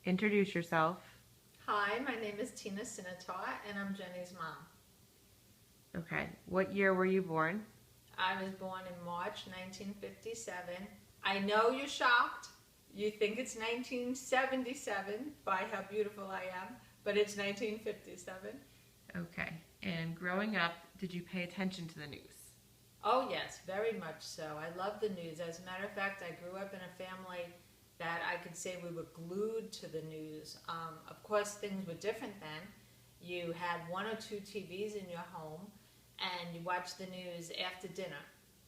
Introduce yourself. Hi, my name is Tina Sinatar, and I'm Jenny's mom. Okay. What year were you born? I was born in March 1957. I know you're shocked. You think it's 1977 by how beautiful I am, but it's 1957. Okay. And growing up, did you pay attention to the news? Oh, yes, very much so. I love the news. As a matter of fact, I grew up in a family that I could say we were glued to the news. Of course, things were different then. You had one or two TVs in your home, and you watched the news after dinner.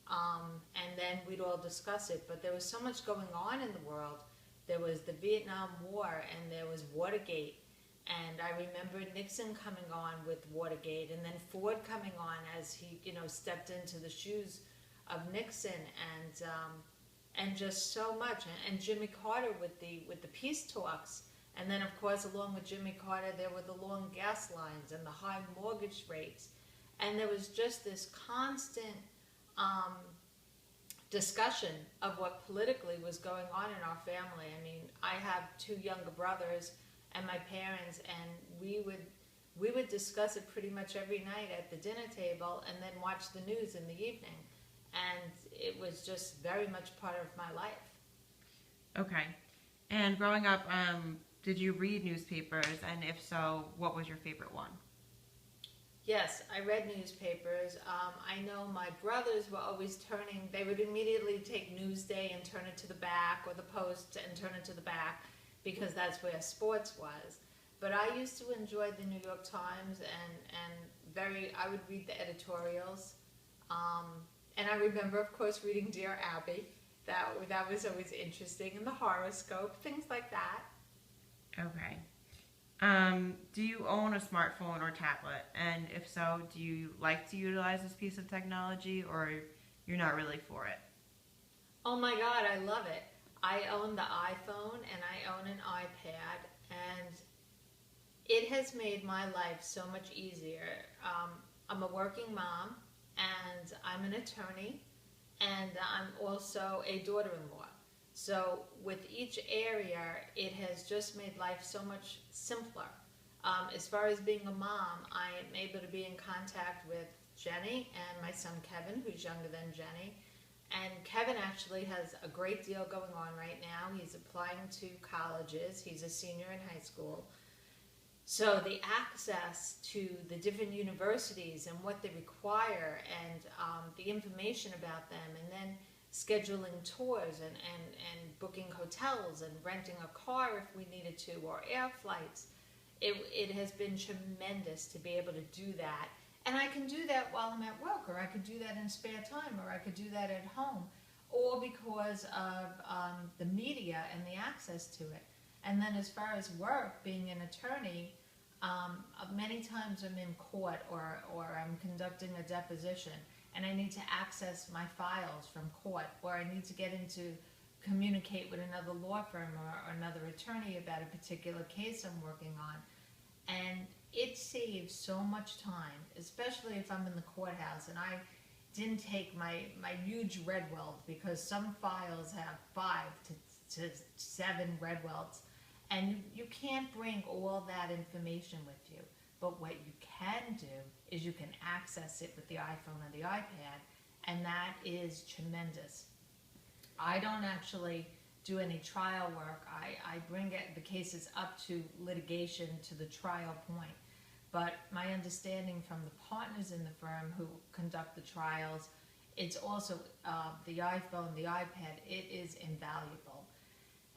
And then we'd all discuss it. But there was so much going on in the world. There was the Vietnam War, and there was Watergate. And I remember Nixon coming on with Watergate, and then Ford coming on as he, stepped into the shoes of Nixon, and just so much. And Jimmy Carter with the peace talks, and then of course along with Jimmy Carter there were the long gas lines and the high mortgage rates, and there was just this constant um, discussion of what politically was going on in our family. I mean, I have two younger brothers and my parents, and we would discuss it pretty much every night at the dinner table, and then watch the news in the evening. And it was just very much part of my life. Okay. And growing up, did you read newspapers? And if so, what was your favorite one? Yes, I read newspapers. I know my brothers were always turning, they would immediately take Newsday and turn it to the back, or the Post and turn it to the back, because that's where sports was. But I used to enjoy the New York Times, and I would read the editorials. Um, and I remember, of course, reading Dear Abby. That was always interesting, and the horoscope, things like that. Okay. Do you own a smartphone or tablet? And if so, do you like to utilize this piece of technology, or you're not really for it? Oh my God, I love it. I own the iPhone and I own an iPad, and it has made my life so much easier. I'm a working mom, and I'm an attorney, and I'm also a daughter-in-law. So with each area, it has just made life so much simpler. As far as being a mom, I am able to be in contact with Jenny and my son Kevin, who's younger than Jenny. And Kevin actually has a great deal going on right now. He's applying to colleges. He's a senior in high school. So the access to the different universities and what they require, and the information about them, and then scheduling tours, and booking hotels and renting a car if we needed to, or air flights. It has been tremendous to be able to do that. And I can do that while I'm at work, or I could do that in spare time, or I could do that at home, all because of the media and the access to it. And then as far as work, being an attorney, many times I'm in court, or I'm conducting a deposition, and I need to access my files from court, or I need to get into communicate with another law firm, or another attorney about a particular case I'm working on. And it saves so much time, especially if I'm in the courthouse and I didn't take my huge red welt, because some files have 5 to 7 red welts, and you can't bring all that information with you. But what you can do is you can access it with the iPhone or the iPad, and that is tremendous. I don't actually do any trial work. I bring the cases up to litigation, to the trial point. But my understanding from the partners in the firm who conduct the trials, it's also the iPhone, the iPad, it is invaluable.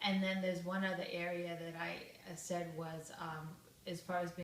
And then there's one other area that I said was, as far as being